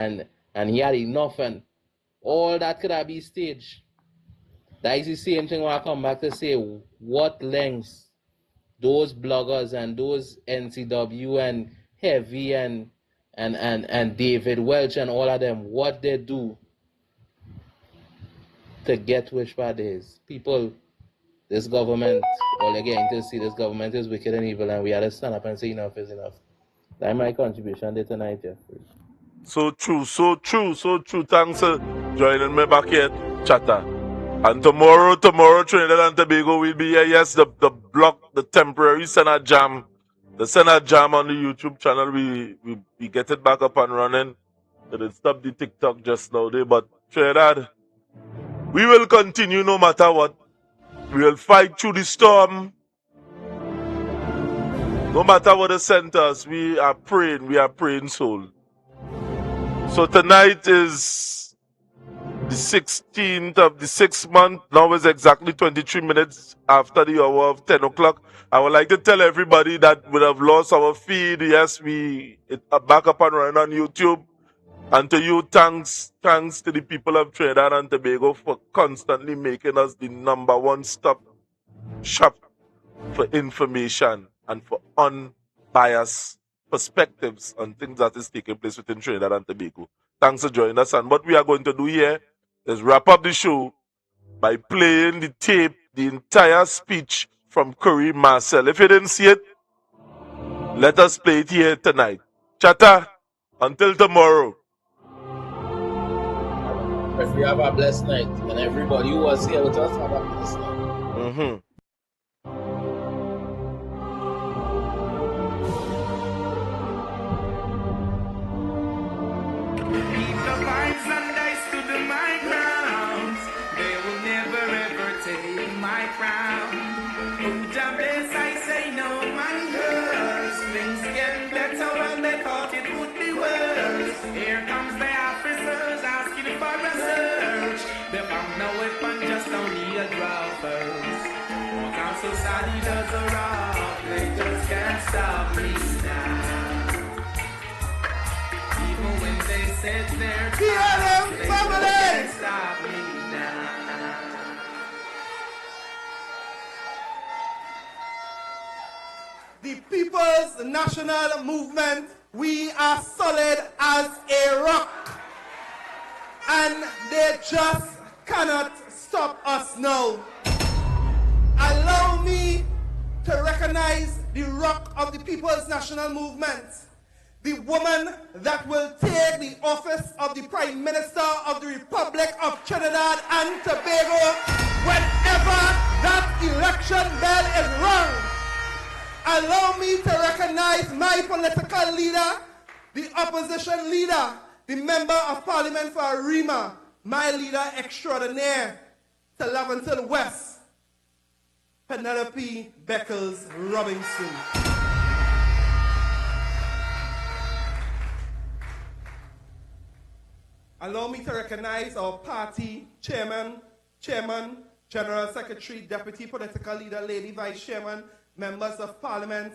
and he had enough, and all that could have been staged. That is the same thing when I come back to say what lengths those bloggers and those NCW and Heavy and David Welch and all of them, what they do to get which part is. People, this government, all they're getting to see, this government is wicked and evil, and we have to stand up and say enough is enough. That's my contribution there tonight, Jeffrey. So true, so true, so true. Thanks for joining me back here, chatter. And tomorrow, Trinidad and Tobago will be here. Yes, the block, the temporary Senate Jam. The Senate Jam on the YouTube channel, we get it back up and running. It stopped the TikTok just now there, but Trinidad, we will continue no matter what. We will fight through the storm. No matter what the centers, we are praying soul. So tonight is the 16th of the 6th month. Now is exactly 23 minutes after the hour of 10 o'clock. I would like to tell everybody that we have lost our feed. Yes, we are back up and running on YouTube. And to you, thanks to the people of Trinidad and Tobago for constantly making us the #1 stop shop for information and for unbiased perspectives on things that is taking place within Trinidad and Tobago. Thanks for joining us. And what we are going to do here is wrap up the show by playing the tape, the entire speech from Curry Marcel. If you didn't see it, let us play it here tonight. Chatter, until tomorrow. If we have a blessed night, and everybody who was here with us have a blessed night. Society does a rock, they just can't stop me now. Even when they said they're tired, they just can't stop me now. The People's National Movement, we are solid as a rock. And they just cannot stop us now. Allow me to recognize the rock of the People's National Movement, the woman that will take the office of the Prime Minister of the Republic of Trinidad and Tobago whenever that election bell is rung. Allow me to recognize my political leader, the opposition leader, the Member of Parliament for Arima, my leader extraordinaire to Laventille West, Penelope Beckles Robinson. Allow me to recognize our party chairman, General Secretary, Deputy Political Leader, Lady Vice Chairman, members of Parliament,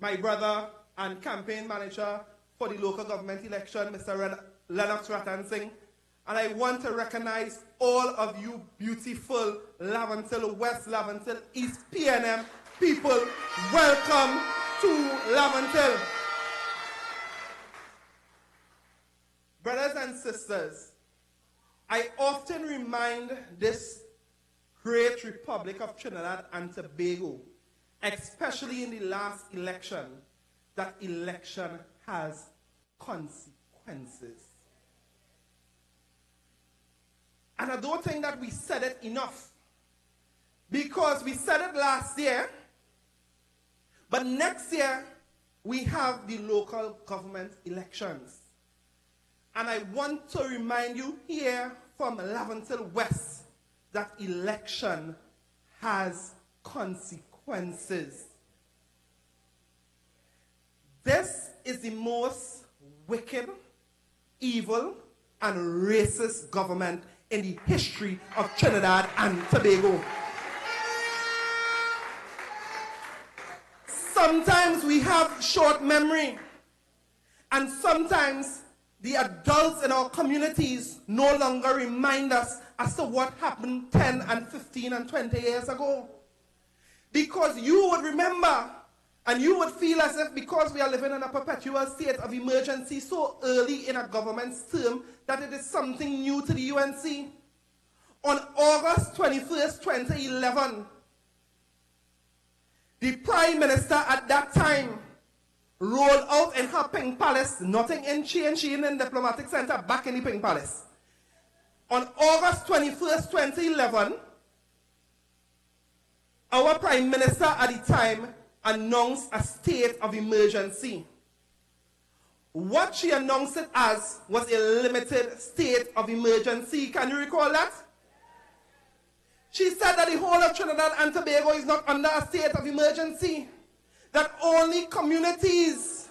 my brother and campaign manager for the local government election, Mr. Lennox Ratan Singh. And I want to recognize all of you beautiful Laventille West, Laventille East PNM people. Welcome to Laventille. Brothers and sisters, I often remind this great Republic of Trinidad and Tobago, especially in the last election, that election has consequences. And I don't think that we said it enough, because we said it last year, but next year we have the local government elections. And I want to remind you here from Laventille West that election has consequences. This is the most wicked, evil, and racist government in the history of Trinidad and Tobago. Sometimes we have short memory, and sometimes the adults in our communities no longer remind us as to what happened 10 and 15 and 20 years ago. Because you would remember and you would feel as if because we are living in a perpetual state of emergency so early in a government's term that it is something new to the UNC. On August 21st, 2011, the Prime Minister at that time rolled out in her Pink Palace, nothing in she in the diplomatic center, back in the Pink Palace. On August 21st, 2011, our Prime Minister at the time announced a state of emergency. What she announced it as was a limited state of emergency. Can you recall that? She said that the whole of Trinidad and Tobago is not under a state of emergency. That only communities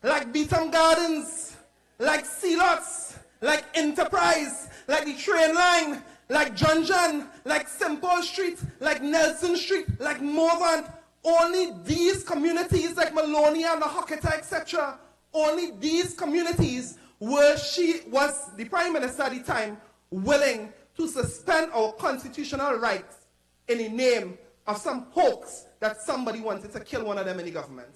like Beetham Gardens, like Sealots, like Enterprise, like the train line, like Junction, like Simple Street, like Nelson Street, like Morvant, only these communities like Maloney and the Hocketa, etc., only these communities were the Prime Minister at the time willing to suspend our constitutional rights in the name of some hoax that somebody wanted to kill one of them in the government.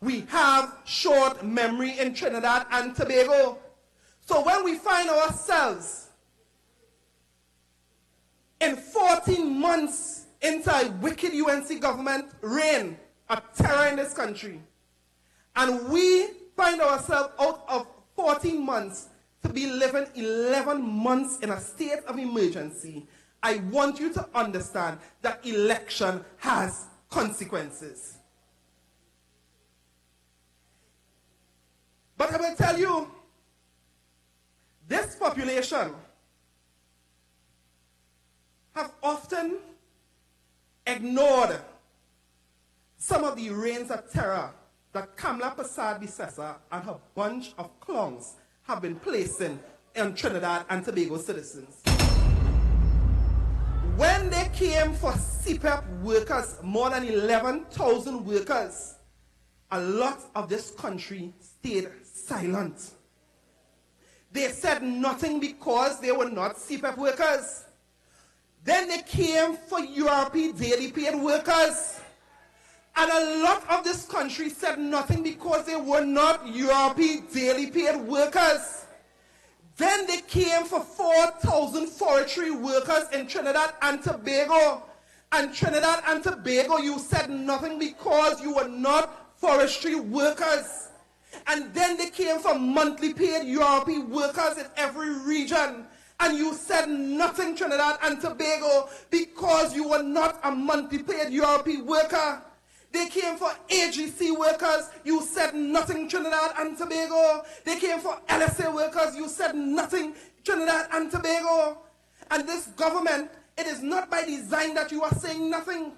We have short memory in Trinidad and Tobago. So when we find ourselves in 14 months into a wicked UNC government reign, a terror in this country, and we find ourselves out of 14 months to be living 11 months in a state of emergency, I want you to understand that election has consequences. But I will tell you, this population have often ignored some of the reigns of terror that Kamla Persad-Bissessar and her bunch of clowns have been placing in Trinidad and Tobago citizens. When they came for CPEP workers, more than 11,000 workers, a lot of this country stayed silent. They said nothing because they were not CPEP workers. Then they came for URP daily paid workers. And a lot of this country said nothing because they were not URP daily paid workers. Then they came for 4,000 forestry workers in Trinidad and Tobago. And Trinidad and Tobago, you said nothing because you were not forestry workers. And then they came for monthly paid URP workers in every region. And you said nothing, Trinidad and Tobago, because you were not a monthly paid URP worker. They came for AGC workers, you said nothing, Trinidad and Tobago. They came for LSA workers, you said nothing, Trinidad and Tobago. And this government, it is not by design that you are saying nothing.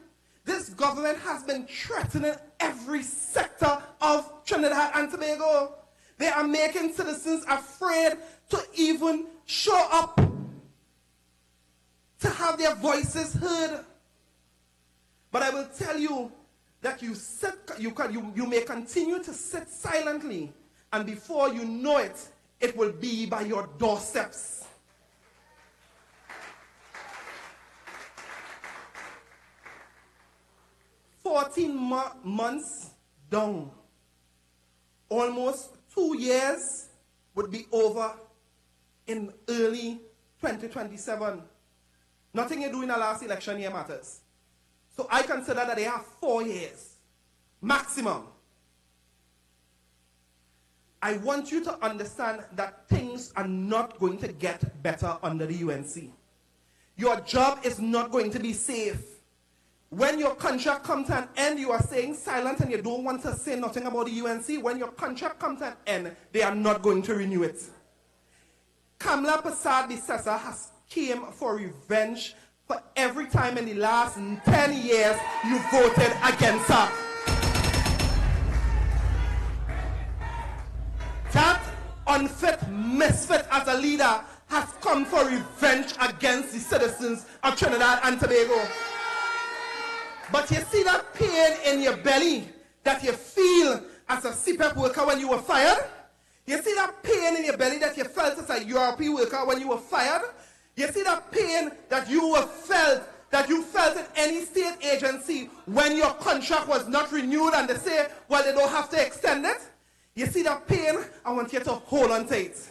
This government has been threatening every sector of Trinidad and Tobago. They are making citizens afraid to even show up, to have their voices heard. But I will tell you that you may continue to sit silently, and before you know it, it will be by your doorsteps. Months down, almost 2 years would be over in early 2027. Nothing you do in the last election year matters. So I consider that they have 4 years, maximum. I want you to understand that things are not going to get better under the UNC. Your job is not going to be safe. When your contract comes to an end, you are staying silent and you don't want to say nothing about the UNC. When your contract comes to an end, they are not going to renew it. Kamla Persad-Bissessar has came for revenge for every time in the last 10 years you voted against her. That unfit misfit as a leader has come for revenge against the citizens of Trinidad and Tobago. But you see that pain in your belly that you feel as a CPEP worker when you were fired? You see that pain in your belly that you felt as a URP worker when you were fired? You see that pain that you felt in any state agency when your contract was not renewed and they say, well, they don't have to extend it? You see that pain? I want you to hold on to it.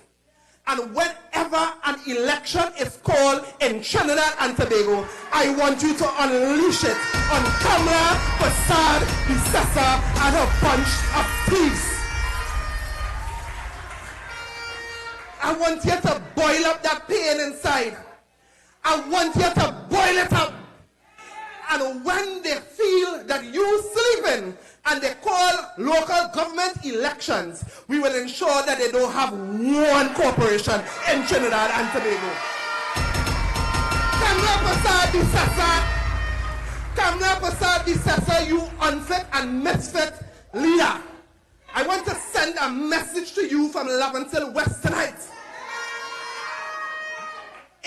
And whenever an election is called in Trinidad and Tobago, I want you to unleash it on Kamla, Prasad, Bisessa, and a bunch of thieves. I want you to boil up that pain inside. I want you to boil it up. And when they feel that you sleeping and they call local government elections, we will ensure that they don't have one corporation in Trinidad and Tobago. Kamla Prasad Bisessa, you unfit and misfit leader. I want to send a message to you from Leventil West tonight.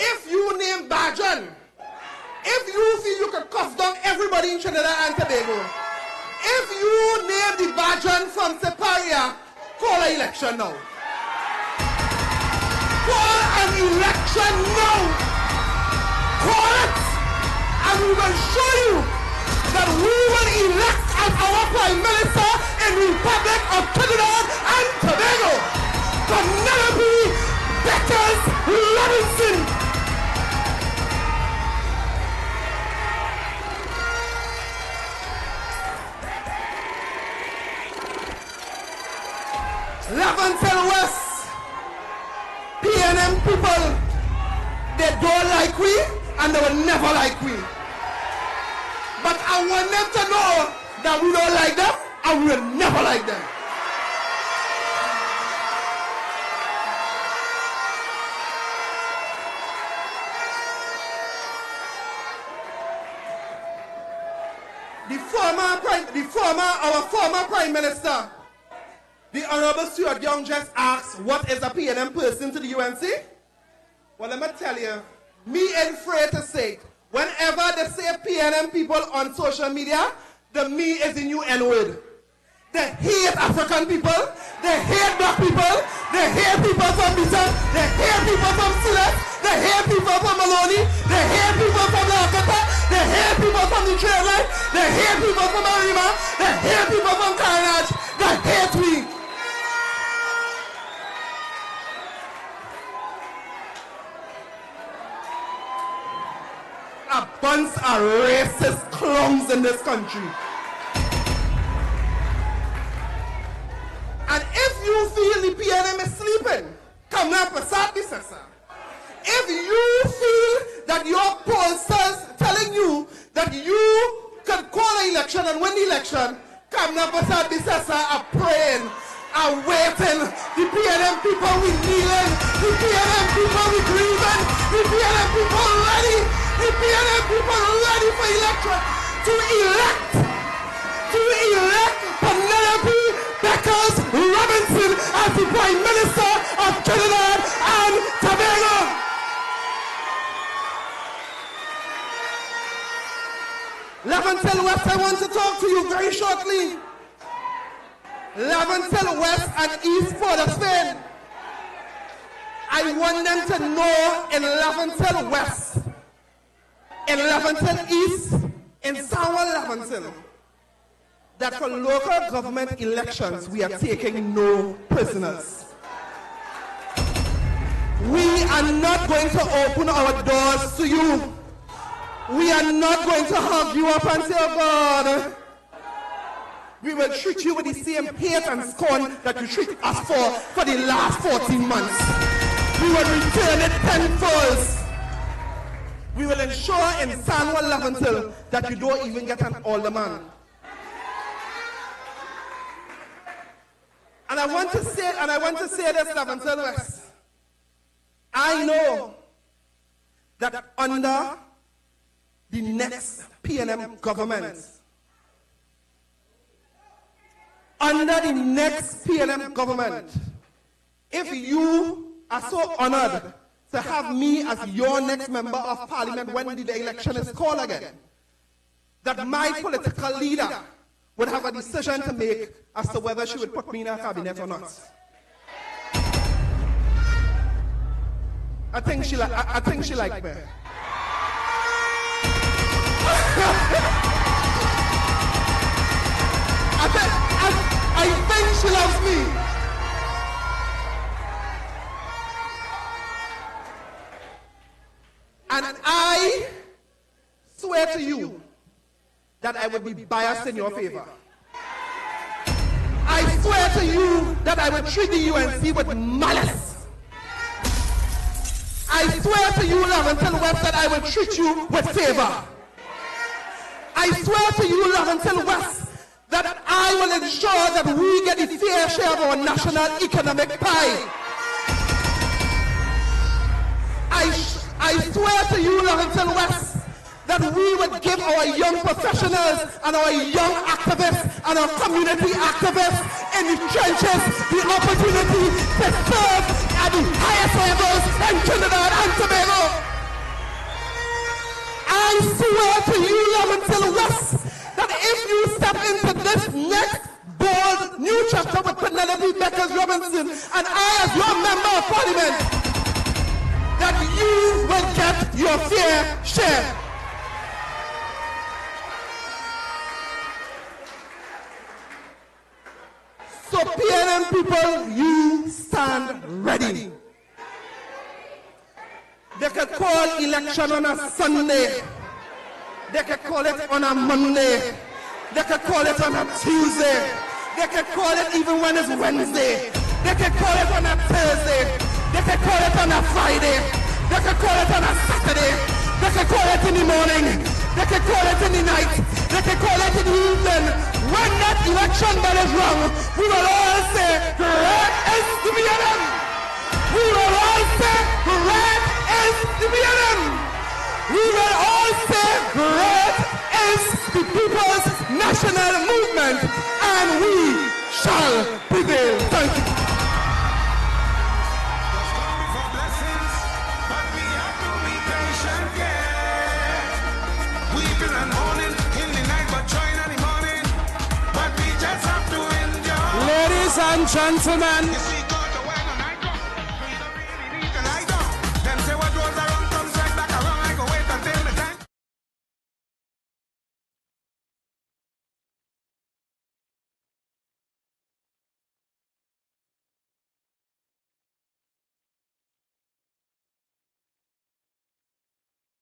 If you name Bajan, if you feel you can cuff down everybody in Trinidad and Tobago, if you name the Bajan from Separia, call an election now. Call an election now. Call it. And we will show you that we will elect as our Prime Minister in the Republic of Trinidad and Tobago, Penelope Beckers Robinson. Leventil West, PNM people, they don't like we and they will never like we. But I want them to know that we don't like them and we will never like them. Our former Prime Minister, the Honorable Stuart Young, just asked, what is a PNM person to the UNC? Well, let me tell you, me ain't afraid to say it. Whenever they say PNM people on social media, the me is the new N-word. They hate African people, they hate black people, they hate people from Bison, they hate people from Silas, they hate people from Maloney, they hate people from Lakota, they hate people from the Trade Line, they hate people from Arima, they hate people from Carnage, they hate me. A bunch of racist clowns in this country. And if you feel the PNM is sleeping, come now, Prasad Bisessa. If you feel that your pollsters telling you that you can call an election and win the election, come now, Prasad Bisessa are praying, are waiting. The PNM people we kneeling, the PNM people we grieving, the PNM people ready, the PNM people ready for election to elect Penelope Beckers Robinson as the Prime Minister of Trinidad and Tobago. Leventil West, I want to talk to you very shortly. Leventil West and East Port of Spain. I want them to know in Leventil West, in Leventil East, in Samuel Leventil, that for local government elections, we are taking no prisoners. We are not going to open our doors to you. We are not going to hug you up and say, oh God, we will treat you with the same hate and scorn that you treat us for the last 14 months. We will return it tenfold. We will ensure in Samuel Leventil that you don't even get an alderman. And I want to say this, Leventil West. I know that under the next PNM government, if you are so honored to have me as your next member of parliament when the election is called again, that my political leader would have a decision to make as to whether she would put me in her cabinet or not. I think she liked me. I think she loves me. And I swear to you that I would be biased in your favor. I swear to you that I would treat the UNC with malice. I swear to you, Lavington West, that I will treat you with favor. I swear to you, Lavington West, that I will ensure that we get the fair share of our national economic pie. I swear to you, Lavington West, that we would give our young professionals and our young activists and our community activists in the trenches the opportunity to serve at the highest levels in Trinidad and Tobago. I swear to you, Lavington West, that if you step into this next bold new chapter with Penelope Beckers Robinson and I as your member of parliament, that you will get your fair share. So PNM people, you stand ready. They could call election on a Sunday. They could call it on a Monday. They could call it on a Tuesday. They could call it even when it's Wednesday. They could call it on a Thursday. They could call it on a Friday. They could call it on a Saturday. They could call it in the morning. They could call it in the night. They could call it in the evening. When that election bell is rung, we will all say, great is the BLM. We will all say, great is the BLM. We will all say, great is the People's National Movement, and we shall prevail. Thank you. Ladies and gentlemen,